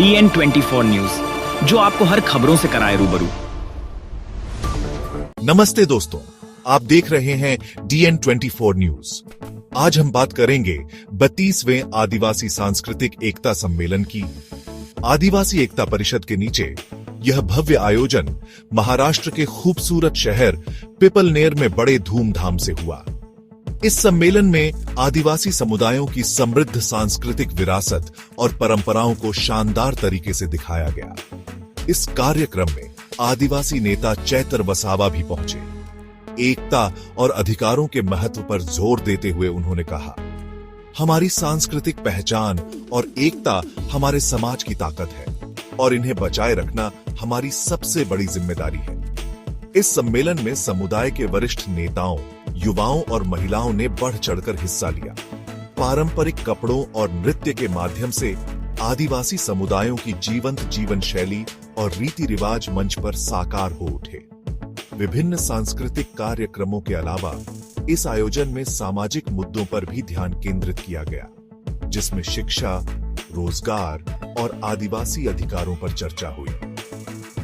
DN24 news, जो आपको हर खबरों से कराए रूबरू। नमस्ते दोस्तों, आप देख रहे हैं DN24 न्यूज। आज हम बात करेंगे 32वें आदिवासी सांस्कृतिक एकता सम्मेलन की। आदिवासी एकता परिषद के नीचे यह भव्य आयोजन महाराष्ट्र के खूबसूरत शहर पिपलनेर में बड़े धूमधाम से हुआ। इस सम्मेलन में आदिवासी समुदायों की समृद्ध सांस्कृतिक विरासत और परंपराओं को शानदार तरीके से दिखाया गया। इस कार्यक्रम में आदिवासी नेता चैतर वसावा भी पहुंचे। एकता और अधिकारों के महत्व पर जोर देते हुए उन्होंने कहा, हमारी सांस्कृतिक पहचान और एकता हमारे समाज की ताकत है और इन्हें बचाए रखना हमारी सबसे बड़ी जिम्मेदारी है। इस सम्मेलन में समुदाय के वरिष्ठ नेताओं, युवाओं और महिलाओं ने बढ़ चढ़कर हिस्सा लिया। पारंपरिक कपड़ों और नृत्य के माध्यम से आदिवासी समुदायों की जीवंत जीवन शैली और रीति रिवाज मंच पर साकार हो उठे। विभिन्न सांस्कृतिक कार्यक्रमों के अलावा इस आयोजन में सामाजिक मुद्दों पर भी ध्यान केंद्रित किया गया, जिसमें शिक्षा, रोजगार और आदिवासी अधिकारों पर चर्चा हुई।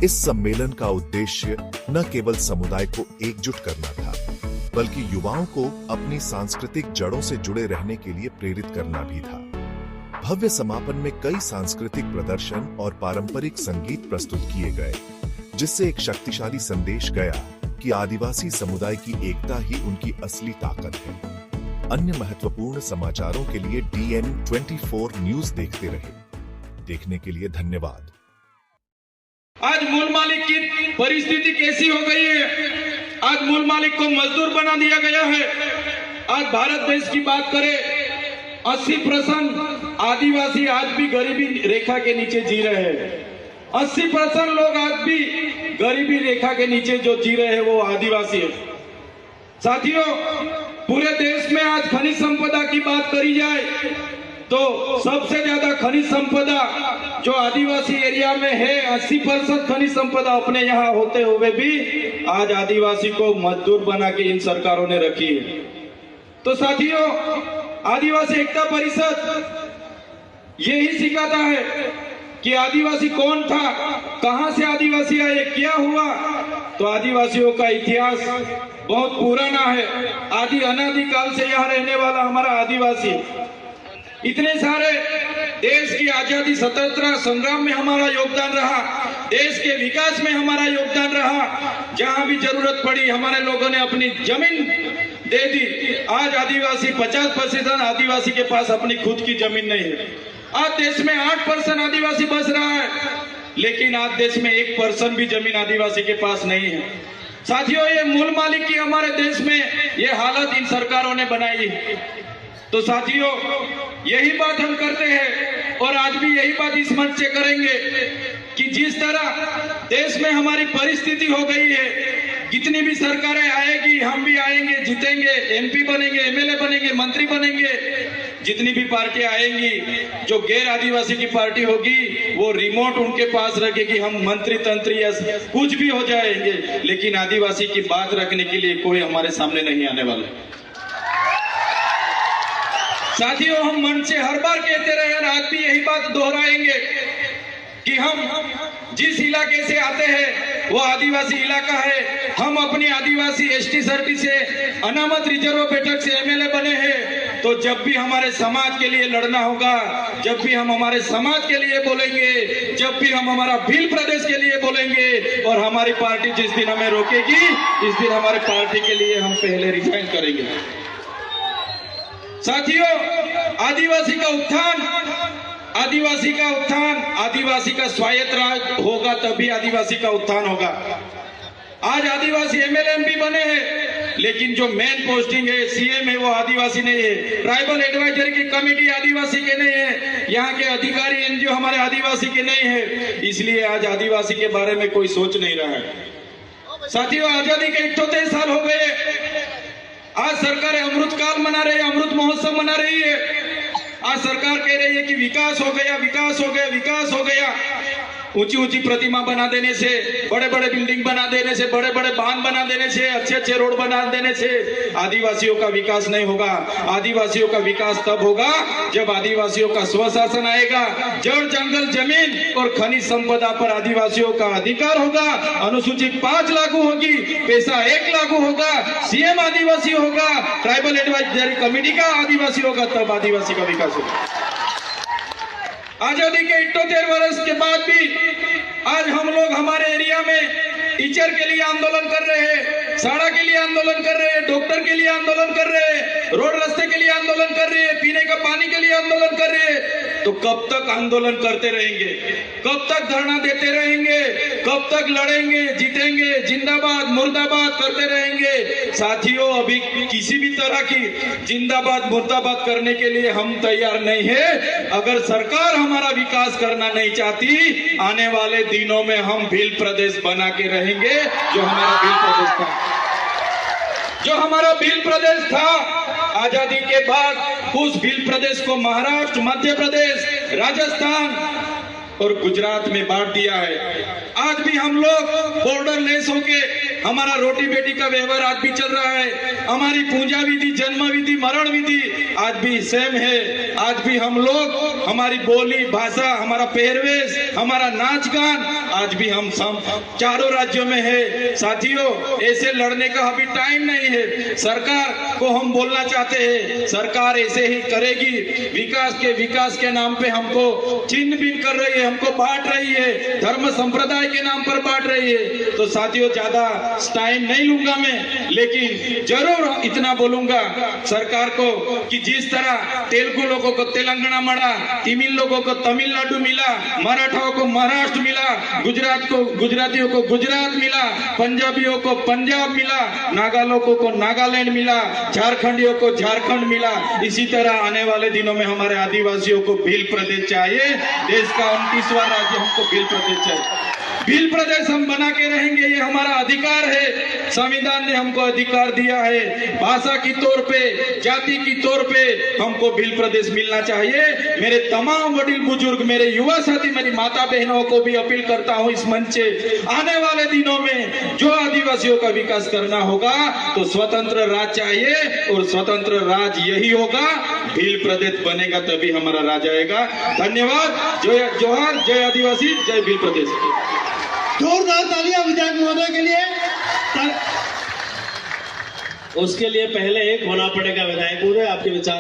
इस सम्मेलन का उद्देश्य न केवल समुदाय को एकजुट करना था, बल्कि युवाओं को अपनी सांस्कृतिक जड़ों से जुड़े रहने के लिए प्रेरित करना भी था। भव्य समापन में कई सांस्कृतिक प्रदर्शन और पारंपरिक संगीत प्रस्तुत किए गए, जिससे एक शक्तिशाली संदेश गया कि आदिवासी समुदाय की एकता ही उनकी असली ताकत है। अन्य महत्वपूर्ण समाचारों के लिए DN24 न्यूज देखते रहे। देखने के लिए धन्यवाद। आज मूल मालिक की परिस्थिति कैसी हो गई है? आज मूल मालिक को मजदूर बना दिया गया है। आज भारत देश की बात करें, 80% आदिवासी आज भी गरीबी रेखा के नीचे जी रहे हैं। 80% लोग आज भी गरीबी रेखा के नीचे जो जी रहे हैं वो आदिवासी है। साथियों, पूरे देश में आज खनिज संपदा की बात करी जाए तो सबसे ज्यादा खनिज संपदा जो आदिवासी एरिया में है, 80% खनिज संपदा अपने यहाँ होते हुए भी आज आदिवासी को मजदूर बना के इन सरकारों ने रखी है। तो साथियों, आदिवासी एकता परिषद यही सिखाता है कि आदिवासी कौन था, कहां से आदिवासी आए, क्या हुआ। तो आदिवासियों का इतिहास बहुत पुराना है। आदि अनादि काल से यहाँ रहने वाला हमारा आदिवासी, इतने सारे देश की आजादी स्वतंत्रता संग्राम में हमारा योगदान रहा, देश के विकास में हमारा योगदान रहा। जहां भी जरूरत पड़ी हमारे लोगों ने अपनी जमीन दे दी। आज आदिवासी 50% आदिवासी के पास अपनी खुद की जमीन नहीं है। आज देश में 8% आदिवासी बस रहा है, लेकिन आज देश में 1% भी जमीन आदिवासी के पास नहीं है। साथियों, ये मूल मालिक की हमारे देश में ये हालत इन सरकारों ने बनाई है। तो साथियों, यही बात हम करते हैं और आज भी यही बात इस मंच से करेंगे कि जिस तरह देश में हमारी परिस्थिति हो गई है, जितनी भी सरकारें आएगी हम भी आएंगे, जीतेंगे, MP बनेंगे, MLA बनेंगे, मंत्री बनेंगे। जितनी भी पार्टियां आएंगी, जो गैर आदिवासी की पार्टी होगी वो रिमोट उनके पास रखेगी, हम मंत्री तंत्री या कुछ भी हो जाएंगे, लेकिन आदिवासी की बात रखने के लिए कोई हमारे सामने नहीं आने वाला। साथियों, हम मन से हर बार कहते रहे और आज भी यही बात दोहराएंगे कि हम जिस इलाके से आते हैं वो आदिवासी इलाका है। हम अपनी आदिवासी ST सर्टी से अनामत रिजर्व बैठक से MLA बने हैं। तो जब भी हमारे समाज के लिए लड़ना होगा, जब भी हम हमारे समाज के लिए बोलेंगे, जब भी हम हमारा भील प्रदेश के लिए बोलेंगे और हमारी पार्टी जिस दिन हमें रोकेगी, इस दिन हमारे पार्टी के लिए हम पहले रिजाइन करेंगे। साथियों, आदिवासी का उत्थान, आदिवासी का स्वायत्त राज होगा, तभी आदिवासी का उत्थान होगा। आज आदिवासी MLA MP बने हैं, लेकिन जो मेन पोस्टिंग है, CM है, वो आदिवासी नहीं है। ट्राइबल एडवाइजरी की कमेटी आदिवासी के नहीं है, यहाँ के अधिकारी NGO हमारे आदिवासी के नहीं है। इसलिए आज आदिवासी के बारे में कोई सोच नहीं रहा है। साथियों, आजादी के 78 साल हो गए। आज सरकारें अमृत काल मना रही है, अमृत महोत्सव मना रही है। आज सरकार कह रही है कि विकास हो गया, विकास हो गया, विकास हो गया। ऊंची ऊंची प्रतिमा बना देने से, बड़े बड़े बिल्डिंग बना देने से, बड़े बड़े बांध बना देने से, अच्छे अच्छे रोड बना देने से आदिवासियों का विकास नहीं होगा। आदिवासियों का विकास तब होगा जब आदिवासियों का स्वशासन आएगा, जड़ जंगल जमीन और खनिज संपदा पर आदिवासियों का अधिकार होगा, अनुसूची 5 लागू होगी, पैसा 1 लागू होगा, सीएम आदिवासी होगा, ट्राइबल एडवाइजरी कमेटी का आदिवासी होगा, तब आदिवासी का विकास होगा। आजादी के 78 वर्ष के बाद भी आज हम लोग हमारे एरिया में टीचर के लिए आंदोलन कर रहे हैं, सड़क के लिए आंदोलन कर रहे हैं, डॉक्टर के लिए आंदोलन कर रहे हैं, रोड रास्ते के लिए आंदोलन कर रहे हैं, पीने का पानी के लिए आंदोलन कर रहे हैं। तो कब तक आंदोलन करते रहेंगे, कब तक धरना देते रहेंगे, कब तक लड़ेंगे, जीतेंगे, जिंदाबाद मुर्दाबाद करते रहेंगे। साथियों, अभी किसी भी तरह की जिंदाबाद मुर्दाबाद करने के लिए हम तैयार नहीं है। अगर सरकार हमारा विकास करना नहीं चाहती, आने वाले दिनों में हम भील प्रदेश बना के रहेंगे। जो हमारा भील प्रदेश था, जो हमारा भील प्रदेश था, आजादी के बाद उस भील प्रदेश को महाराष्ट्र, मध्य प्रदेश, राजस्थान और गुजरात में बांट दिया है। आज भी हम लोग बॉर्डर लेस होके हमारा रोटी बेटी का व्यवहार आज भी चल रहा है। हमारी पूजा विधि, जन्म विधि, मरण विधि आज भी सेम है। आज भी हम लोग, हमारी बोली भाषा, हमारा पहरवेश, हमारा नाच गान आज भी हम चारों राज्यों में है। साथियों, ऐसे लड़ने का अभी टाइम नहीं है। सरकार को हम बोलना चाहते हैं, सरकार ऐसे ही करेगी। विकास के नाम पे हमको छिन्न भिन्न कर रही है, हमको बांट रही है, धर्म संप्रदाय के नाम पर बांट रही है। तो साथियों, ज्यादा टाइम नहीं लूंगा मैं, लेकिन जरूर इतना बोलूंगा सरकार को कि जिस तरह तेलुगु लोगों को तेलंगाना मिला, तमिल लोगों को तमिलनाडु मिला, मराठाओं को महाराष्ट्र मिला, गुजरातियों को गुजरात मिला, पंजाबियों को पंजाब मिला, नागा लोगों को नागालैंड मिला, झारखंडियों को झारखंड मिला, इसी तरह आने वाले दिनों में हमारे आदिवासियों को भील प्रदेश चाहिए। देश का 29वां राज्य हमको भील प्रदेश चाहिए। भील प्रदेश हम बना के रहेंगे, ये हमारा अधिकार है। संविधान ने हमको अधिकार दिया है। भाषा की तौर पे, जाति की तौर पे हमको भील प्रदेश मिलना चाहिए। मेरे तमाम वडील बुजुर्ग, मेरे युवा साथी, मेरी माता बहनों को भी अपील करता हूं इस मंच से, आने वाले दिनों में जो आदिवासियों का विकास करना होगा तो स्वतंत्र राज चाहिए, और स्वतंत्र राज यही होगा, भील प्रदेश बनेगा तभी हमारा राज आएगा। धन्यवाद। जय जोहार, जय आदिवासी, जय भील प्रदेश। जोरदार तालियां विधायक महोदय के लिए। उसके लिए पहले एक होना पड़ेगा। विधायक महोदय, आपके विचार।